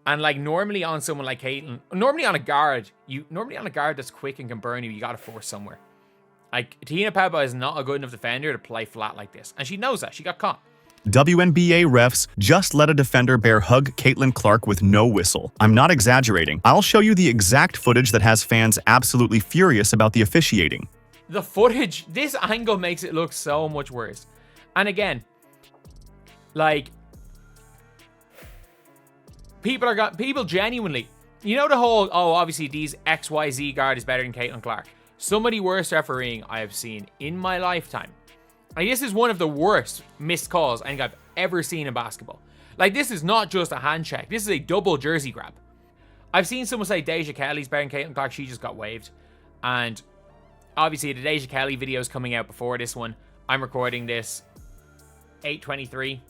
And like normally on someone like Caitlyn, normally on a guard that's quick and can burn you, you gotta force somewhere. Like Te-Hina Paopao is not a good enough defender to play flat like this. And she knows that. She got caught. WNBA refs just let a defender bear hug Caitlin Clark with no whistle. I'm not exaggerating. I'll show you the exact footage that has fans absolutely furious about the officiating. The footage, this angle makes it look so much worse. And again, like, people genuinely, you know the whole, oh, obviously these XYZ guard is better than Caitlin Clark. Some of the worst refereeing I have seen in my lifetime. Like, this is one of the worst missed calls I think I've ever seen in basketball. Like, this is not just a hand check. This is a double jersey grab. I've seen someone say Deja Kelly's better than Caitlin Clark. She just got waived. And obviously the Deja Kelly video is coming out before this one. I'm recording this 8:23,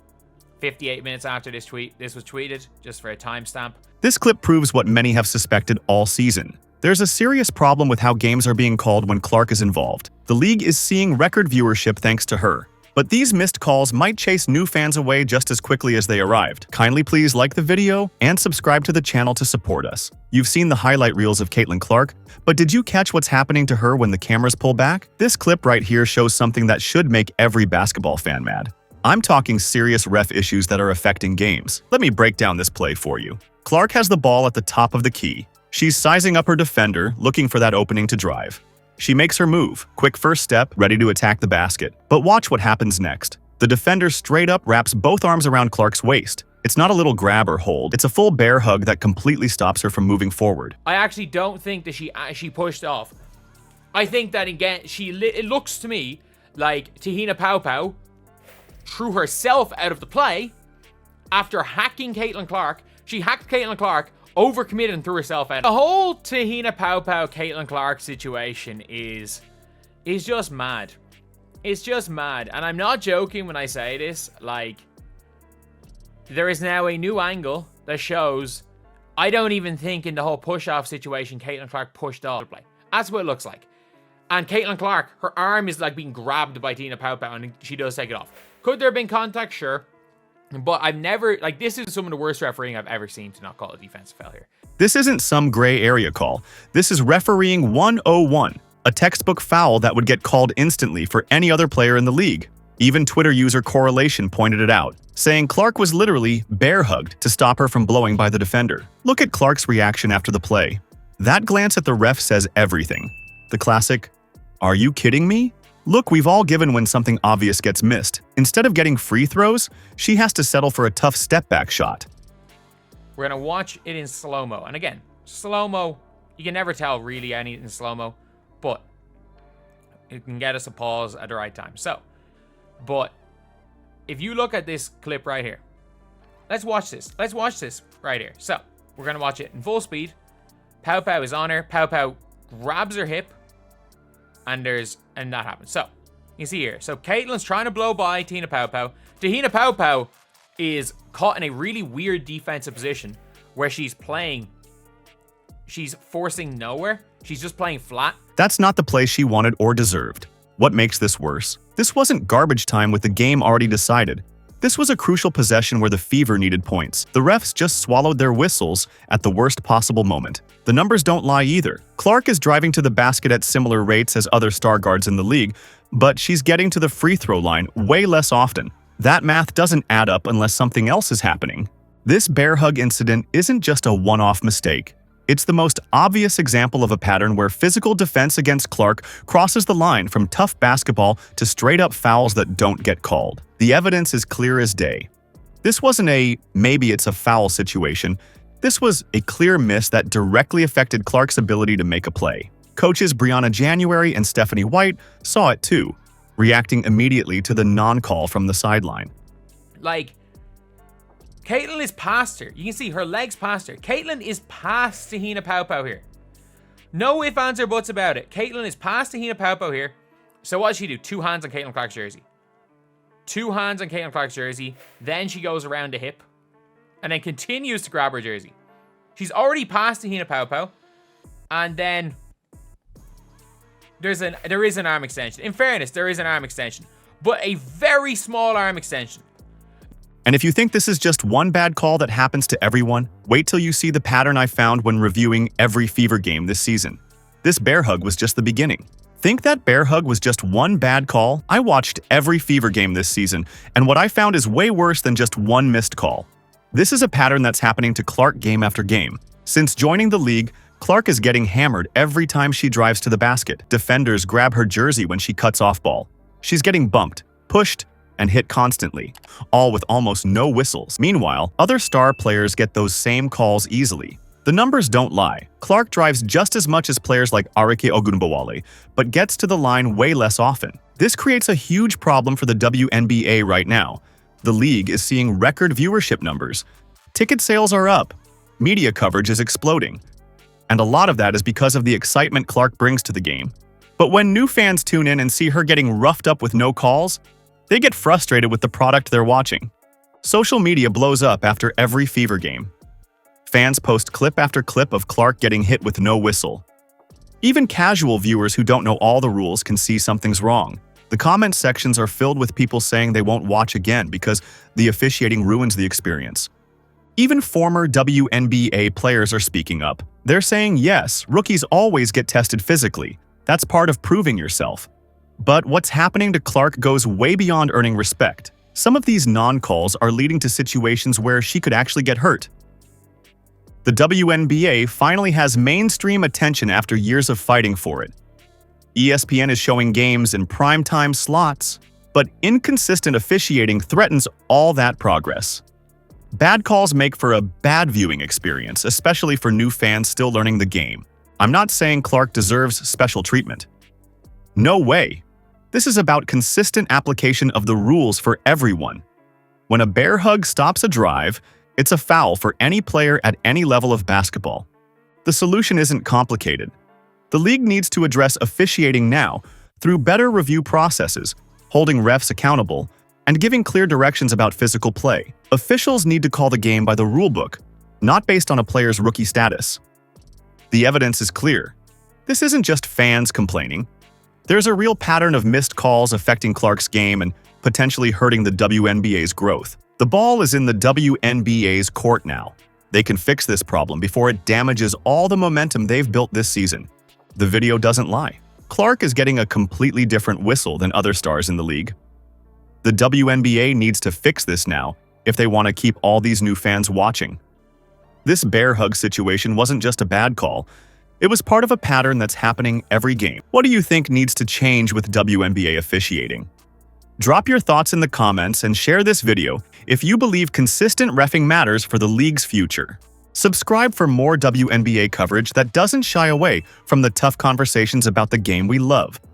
58 minutes after this was tweeted, just for a timestamp. This clip proves what many have suspected all season. There's a serious problem with how games are being called when Clark is involved. The league is seeing record viewership thanks to her. But these missed calls might chase new fans away just as quickly as they arrived. Kindly please like the video and subscribe to the channel to support us. You've seen the highlight reels of Caitlin Clark, but did you catch what's happening to her when the cameras pull back? This clip right here shows something that should make every basketball fan mad. I'm talking serious ref issues that are affecting games. Let me break down this play for you. Clark has the ball at the top of the key. She's sizing up her defender, looking for that opening to drive. She makes her move, quick first step, ready to attack the basket. But watch what happens next. The defender straight up wraps both arms around Clark's waist. It's not a little grab or hold, it's a full bear hug that completely stops her from moving forward. I actually don't think that she actually pushed off. I think that again, it looks to me like Te-Hina Paopao threw herself out of the play after hacking Caitlin Clark. She hacked Caitlin Clark, overcommitted and threw herself out. The whole Te-Hina Paopao Caitlin Clark situation is just mad. It's just mad. And I'm not joking when I say this. Like, there is now a new angle that shows I don't even think in the whole push-off situation Caitlin Clark pushed off the play. That's what it looks like. And Caitlin Clark, her arm is like being grabbed by Te-Hina Paopao and she does take it off. Could there have been contact? Sure. But I've never, like, this is some of the worst refereeing I've ever seen to not call a defensive foul here. This isn't some gray area call. This is refereeing 101, a textbook foul that would get called instantly for any other player in the league. Even Twitter user Correlation pointed it out, saying Clark was literally bear hugged to stop her from blowing by the defender. Look at Clark's reaction after the play. That glance at the ref says everything. The classic, "Are you kidding me?" Look, we've all given when something obvious gets missed. Instead of getting free throws, she has to settle for a tough step-back shot. We're going to watch it in slow-mo. And again, slow-mo, you can never tell really anything in slow-mo, but it can get us a pause at the right time. So, but if you look at this clip right here, let's watch this. Let's watch this right here. So, we're going to watch it in full speed. Paopao is on her. Paopao grabs her hip. And that happens. So, you see here. So, Caitlin's trying to blow by Te-Hina Paopao. Te-Hina Paopao is caught in a really weird defensive position where she's forcing nowhere. She's just playing flat. That's not the play she wanted or deserved. What makes this worse? This wasn't garbage time with the game already decided. This was a crucial possession where the Fever needed points. The refs just swallowed their whistles at the worst possible moment. The numbers don't lie either. Clark is driving to the basket at similar rates as other star guards in the league, but she's getting to the free throw line way less often. That math doesn't add up unless something else is happening. This bear hug incident isn't just a one-off mistake. It's the most obvious example of a pattern where physical defense against Clark crosses the line from tough basketball to straight-up fouls that don't get called. The evidence is clear as day. This wasn't a maybe it's a foul situation. This was a clear miss that directly affected Clark's ability to make a play. Coaches Brianna January and Stephanie White saw it too, reacting immediately to the non-call from the sideline. Like, Caitlin is past her. You can see her legs past her. Caitlin is past Te-Hina Paopao here. No ifs, ands, or buts about it. Caitlin is past Te-Hina Paopao here. So what does she do? Two hands on Caitlin Clark's jersey. Two hands on Caitlin Clark's jersey. Then she goes around the hip. And then continues to grab her jersey. She's already past Te-Hina Paopao. And then there is an arm extension. In fairness, there is an arm extension. But a very small arm extension. And if you think this is just one bad call that happens to everyone, wait till you see the pattern I found when reviewing every Fever game this season. This bear hug was just the beginning. Think that bear hug was just one bad call? I watched every Fever game this season, and what I found is way worse than just one missed call. This is a pattern that's happening to Clark game after game. Since joining the league, Clark is getting hammered every time she drives to the basket. Defenders grab her jersey when she cuts off ball. She's getting bumped, pushed, and hit constantly, all with almost no whistles. Meanwhile, other star players get those same calls easily. The numbers don't lie. Clark drives just as much as players like Arike Ogunbowale, but gets to the line way less often. This creates a huge problem for the WNBA right now. The league is seeing record viewership numbers. Ticket sales are up. Media coverage is exploding. And a lot of that is because of the excitement Clark brings to the game. But when new fans tune in and see her getting roughed up with no calls, they get frustrated with the product they're watching. Social media blows up after every Fever game. Fans post clip after clip of Clark getting hit with no whistle. Even casual viewers who don't know all the rules can see something's wrong. The comment sections are filled with people saying they won't watch again because the officiating ruins the experience. Even former WNBA players are speaking up. They're saying, yes, rookies always get tested physically. That's part of proving yourself. But what's happening to Clark goes way beyond earning respect. Some of these non-calls are leading to situations where she could actually get hurt. The WNBA finally has mainstream attention after years of fighting for it. ESPN is showing games in primetime slots, but inconsistent officiating threatens all that progress. Bad calls make for a bad viewing experience, especially for new fans still learning the game. I'm not saying Clark deserves special treatment. No way. This is about consistent application of the rules for everyone. When a bear hug stops a drive, it's a foul for any player at any level of basketball. The solution isn't complicated. The league needs to address officiating now through better review processes, holding refs accountable, and giving clear directions about physical play. Officials need to call the game by the rulebook, not based on a player's rookie status. The evidence is clear. This isn't just fans complaining. There's a real pattern of missed calls affecting Clark's game and potentially hurting the WNBA's growth. The ball is in the WNBA's court now. They can fix this problem before it damages all the momentum they've built this season. The video doesn't lie. Clark is getting a completely different whistle than other stars in the league. The WNBA needs to fix this now if they want to keep all these new fans watching. This bear hug situation wasn't just a bad call. It was part of a pattern that's happening every game. What do you think needs to change with WNBA officiating? Drop your thoughts in the comments and share this video if you believe consistent reffing matters for the league's future. Subscribe for more WNBA coverage that doesn't shy away from the tough conversations about the game we love.